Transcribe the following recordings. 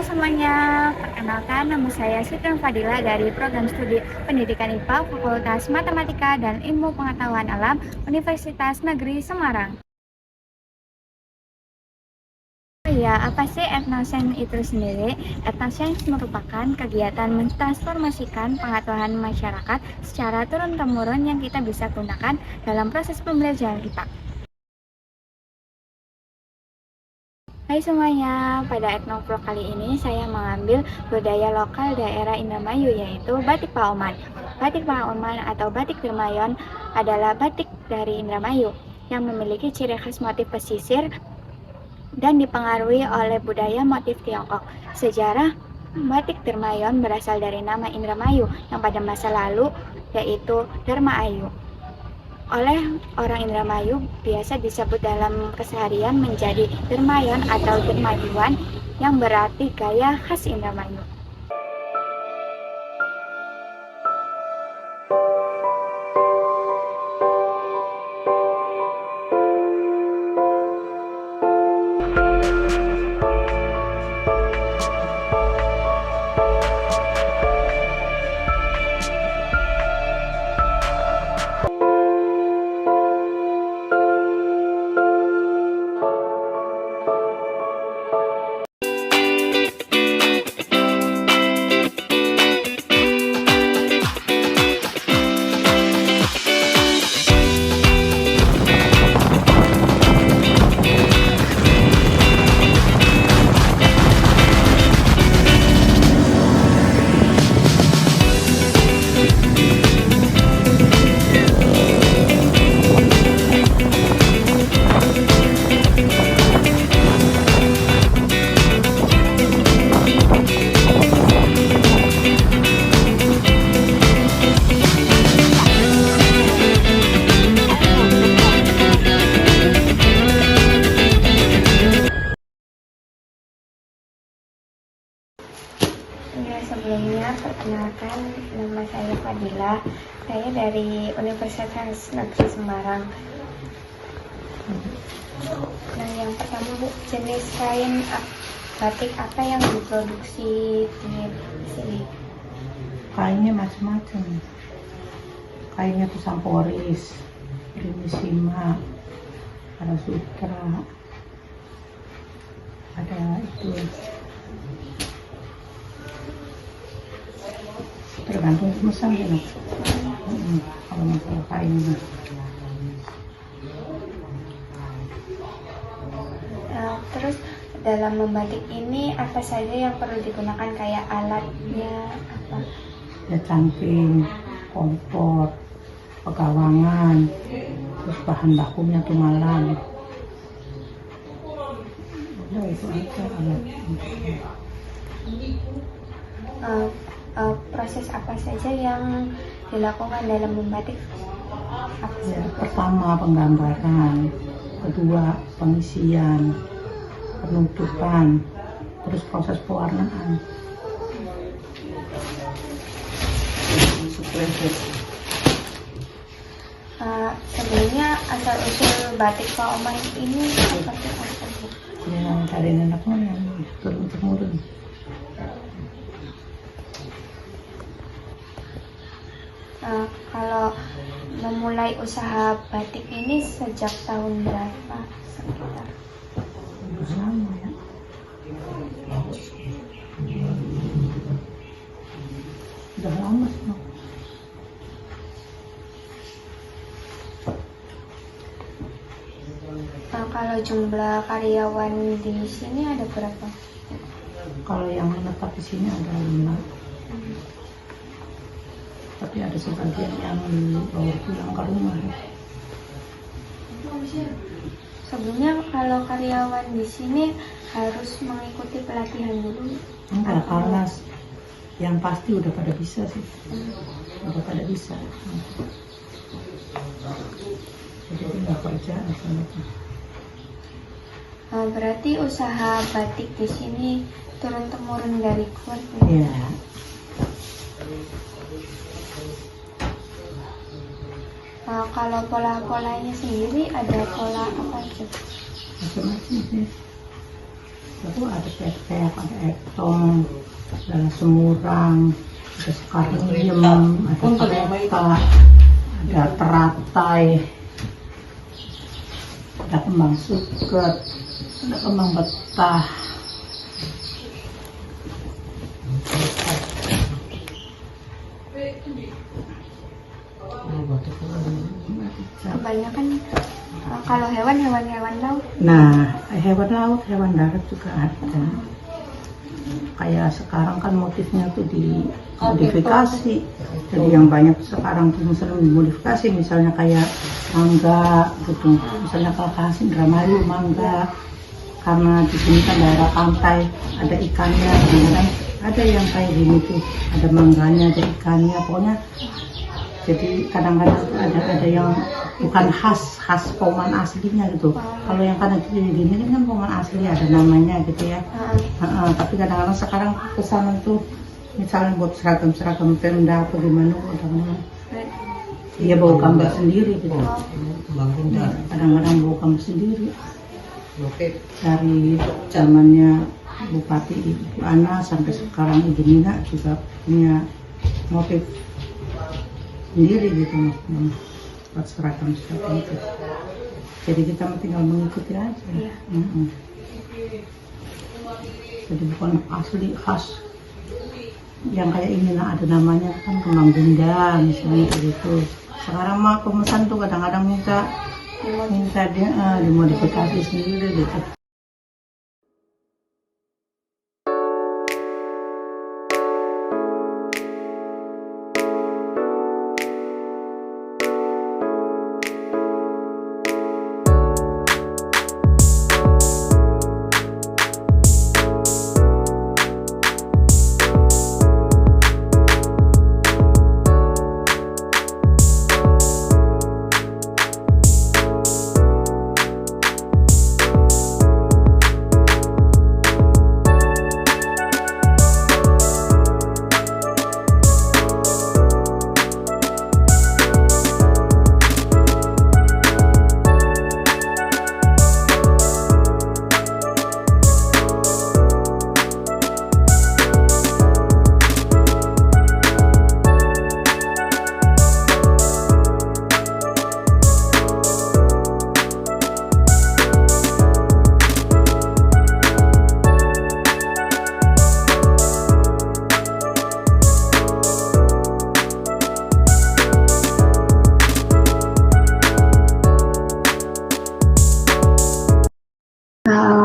Semuanya, perkenalkan nama saya Siti Fadila dari Program Studi Pendidikan IPA Fakultas Matematika dan Ilmu Pengetahuan Alam Universitas Negeri Semarang. Ya, apa sih etnosains itu sendiri? Etnosains merupakan kegiatan mentransformasikan pengetahuan masyarakat secara turun-temurun yang kita bisa gunakan dalam proses pembelajaran IPA. Hai semuanya, pada etnovlog kali ini saya mengambil budaya lokal daerah Indramayu yaitu batik Paoman. Batik Paoman atau batik Dermayon adalah batik dari Indramayu yang memiliki ciri khas motif pesisir dan dipengaruhi oleh budaya motif Tiongkok. Sejarah batik Dermayon berasal dari nama Indramayu yang pada masa lalu yaitu Dharma Ayu. Oleh orang Indramayu biasa disebut dalam keseharian menjadi Dermayon atau Dermayuan yang berarti gaya khas Indramayu. Ya, sebelumnya perkenalkan nama saya Fadila. Saya dari Universitas Negeri Semarang. Nah, yang pertama Bu, jenis kain batik apa yang diproduksi di sini? Kainnya macam-macam. Kainnya tuh Samporis, Rimisima, ada Sutra, ada itu. Tergantung pemesan ya. Kalau masalah kainnya. Terus dalam membatik ini apa saja yang perlu digunakan, kayak alatnya apa? Ya canting, kompor, pegawangan, terus bahan bakunya tuh malam. Udah itu aja alatnya. Proses apa saja yang dilakukan dalam membatik? Ya, pertama penggambaran, kedua pengisian, penutupan, terus proses pewarnaan. Sebelumnya asal usul batik Paoman ini seperti apa Bu? Ya, dari nenek moyang turun temurun. Kalau memulai usaha batik ini sejak tahun berapa sekitar? Lama ya. masuk. Kalau jumlah karyawan di sini ada berapa? Kalau yang menetap di sini ada 5, tapi ada sebagian yang di bawah pulang ke rumah. Sebelumnya kalau karyawan di sini harus mengikuti pelatihan dulu. Enggak, karena yang pasti udah pada bisa sih, udah pada bisa. Jadi tinggal kerjaan sebenarnya. Berarti usaha batik di sini turun temurun dari keluarga. Iya. Kalau pola-polanya sendiri ada pola apa aja? Macam-macam sih. Itu ada pepek, ada etong, ada semurang, ada sekariem, ada kereta, ada teratai, ada kembang suket, ada kembang betah. Kebanyakan kalau hewan laut. Nah, hewan laut, hewan darat juga ada. Kayak sekarang kan motifnya tuh dimodifikasi. Jadi yang banyak sekarang tuh misalnya dimodifikasi, misalnya kayak mangga gitu. Misalnya kalau khas Indramayu mangga, karena di sini kan daerah pantai, ada ikannya, kadang-kadang ada yang kayak gini tuh, ada mangganya, ada ikannya, pokoknya. Jadi kadang-kadang ada yang bukan khas Poman aslinya gitu. Kalau yang kadang gini kan Poman asli ada namanya gitu ya. Tapi kadang-kadang sekarang kesana tuh misalnya buat seragam Pemda atau gimana, kadang-kadang dia bawa gambar sendiri gitu. Kadang-kadang bawa gambar sendiri. Dari zamannya Bupati Ibu Ana sampai sekarang Ibu Nina juga punya motif sendiri gitu, buat seragam itu. Jadi kita tinggal mengikuti aja. Iya. Jadi bukan asli khas yang kayak ini lah, ada namanya kan kembang bunda misalnya gitu. Sekarang mah pemesan tuh kadang-kadang minta dia dimodifikasi sendiri gitu.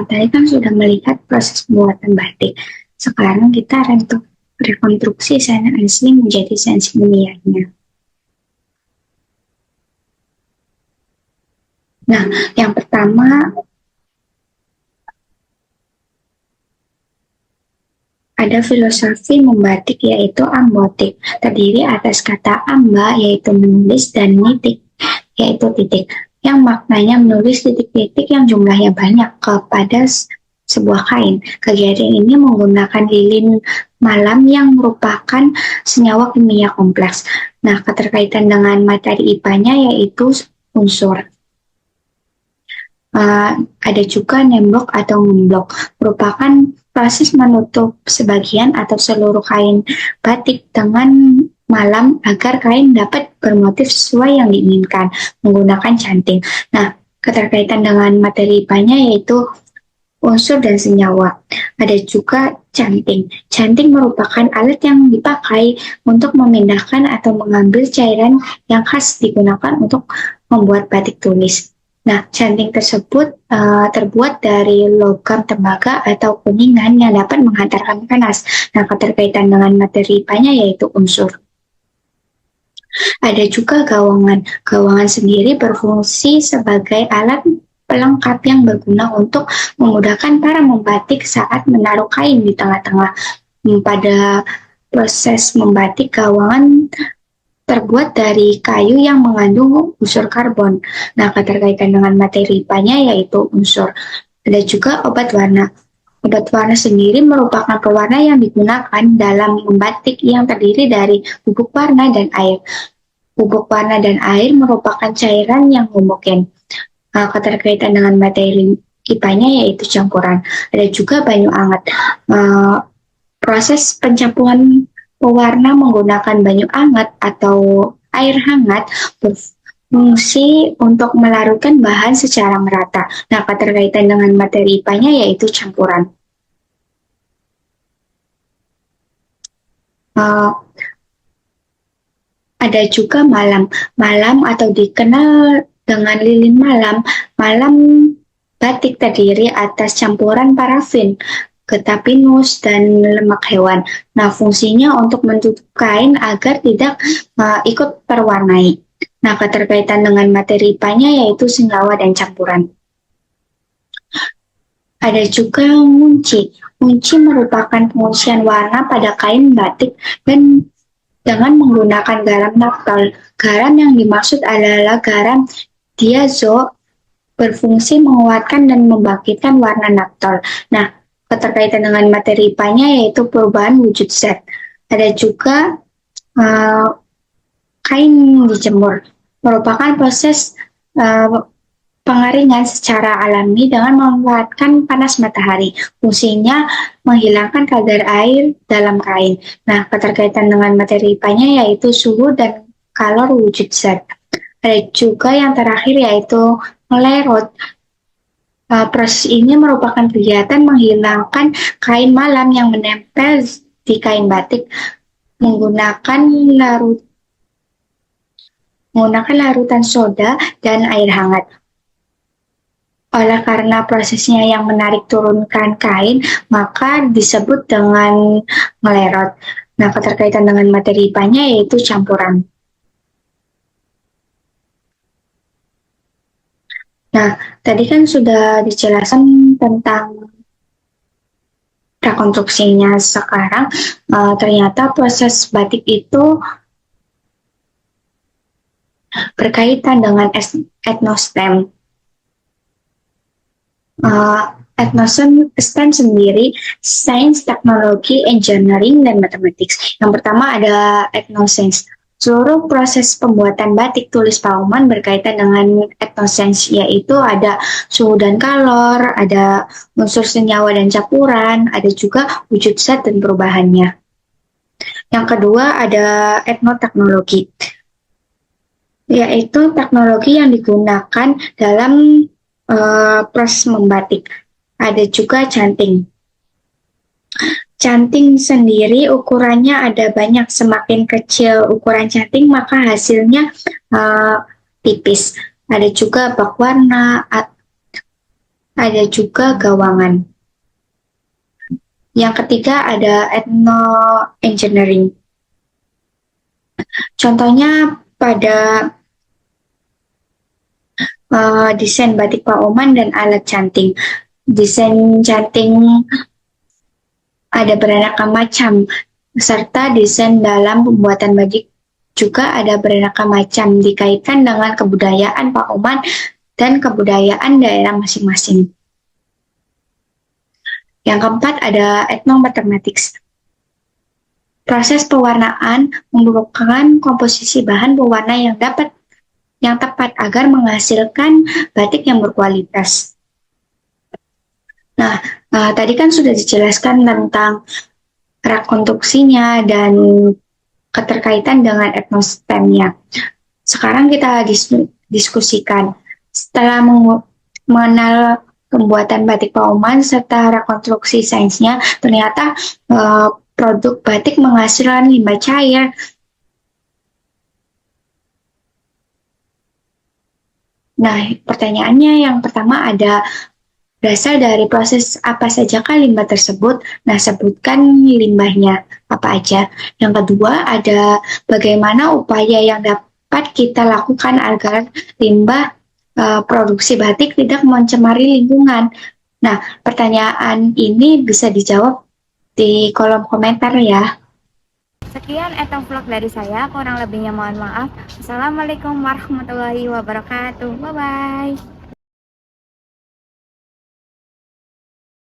Tadi kan sudah melihat proses pembuatan batik. Sekarang kita rekonstruksi sana asli menjadi sains ilmiahnya. Nah, yang pertama ada filosofi membatik yaitu ambotik, terdiri atas kata amba yaitu menulis dan nitik yaitu titik, yang maknanya menulis titik-titik yang jumlahnya banyak kepada sebuah kain. Kegiatan ini menggunakan lilin malam yang merupakan senyawa kimia kompleks. Nah, keterkaitan dengan materi IPA-nya yaitu unsur. Ada juga nemblok atau ngemblok, merupakan proses menutup sebagian atau seluruh kain batik dengan malam agar kain dapat bermotif sesuai yang diinginkan menggunakan canting. Nah, keterkaitan dengan materi IPA-nya yaitu unsur dan senyawa. Ada juga canting. Canting merupakan alat yang dipakai untuk memindahkan atau mengambil cairan yang khas digunakan untuk membuat batik tulis. Nah, canting tersebut terbuat dari logam tembaga atau kuningan yang dapat menghantarkan panas. Nah, keterkaitan dengan materi IPA-nya yaitu unsur. Ada juga gawangan. Gawangan sendiri berfungsi sebagai alat pelengkap yang berguna untuk memudahkan para membatik saat menaruh kain di tengah-tengah. Pada proses membatik, gawangan terbuat dari kayu yang mengandung unsur karbon. Nah, keterkaitan dengan materi IPA-nya yaitu unsur. Ada juga obat warna. Obat warna sendiri merupakan pewarna yang digunakan dalam membatik yang terdiri dari bubuk warna dan air. Bubuk warna dan air merupakan cairan yang homogen. Keterkaitan dengan materi IPA-nya yaitu campuran. Ada juga banyu hangat. Proses pencampuran pewarna menggunakan banyu hangat atau air hangat berfungsi untuk melarutkan bahan secara merata. Nah, keterkaitan dengan materi IPA-nya yaitu campuran. Ada juga malam. Malam atau dikenal dengan lilin malam. Malam batik terdiri atas campuran parafin, getah pinus, dan lemak hewan. Nah, fungsinya untuk menutup kain agar tidak ikut terwarnai. Nah, keterkaitan dengan materi IPA-nya yaitu senyawa dan campuran. Ada juga ngunci. Ngunci merupakan penguncian warna pada kain batik dan dengan menggunakan garam naftol. Garam yang dimaksud adalah garam diazo, berfungsi menguatkan dan membangkitkan warna naftol. Nah, keterkaitan dengan materi IPA-nya yaitu perubahan wujud zat. Ada juga kain dijemur, merupakan proses pengeringan secara alami dengan memanfaatkan panas matahari. Fungsinya menghilangkan kadar air dalam kain. Nah, keterkaitan dengan materi IPA-nya yaitu suhu dan kalor wujud zat. Ada juga yang terakhir yaitu melerot. Proses ini merupakan kegiatan menghilangkan kain malam yang menempel di kain batik menggunakan larutan soda dan air hangat. Oleh karena prosesnya yang menarik turunkan kain, maka disebut dengan melerot. Nah, keterkaitan dengan materi IPA-nya yaitu campuran. Nah, tadi kan sudah dijelaskan tentang rekonstruksinya. Sekarang ternyata proses batik itu berkaitan dengan etnostem. Etnostem sendiri sains, teknologi, engineering, dan matematik. Yang pertama ada etnosains. Seluruh proses pembuatan batik tulis Pauman berkaitan dengan etnosains, yaitu ada suhu dan kalor, ada unsur senyawa dan campuran, ada juga wujud zat dan perubahannya. Yang kedua ada etnoteknologi, yaitu teknologi yang digunakan dalam proses membatik. Ada juga canting. Canting sendiri ukurannya ada banyak. Semakin kecil ukuran canting maka hasilnya tipis. Ada juga bak warna, ada juga gawangan. Yang ketiga ada ethno-engineering. Contohnya pada desain batik Pauman dan alat canting. Desain canting ada beraneka macam, serta desain dalam pembuatan batik juga ada beraneka macam, dikaitkan dengan kebudayaan Pauman dan kebudayaan daerah masing-masing. Yang keempat ada ethnomathematics. Proses pewarnaan merupakan komposisi bahan pewarna yang tepat agar menghasilkan batik yang berkualitas. Nah, tadi kan sudah dijelaskan tentang rekonstruksinya dan keterkaitan dengan etnostemnya. Sekarang kita diskusikan. Setelah mengenal pembuatan batik Pauman serta rekonstruksi sainsnya, ternyata produk batik menghasilkan limbah cair. Nah, pertanyaannya yang pertama ada berasal dari proses apa sajakah limbah tersebut? Nah, sebutkan limbahnya apa aja. Yang kedua ada bagaimana upaya yang dapat kita lakukan agar limbah produksi batik tidak mencemari lingkungan. Nah, pertanyaan ini bisa dijawab di kolom komentar ya. Sekian vlog dari saya, kurang lebihnya mohon maaf. Assalamualaikum warahmatullahi wabarakatuh. Bye-bye.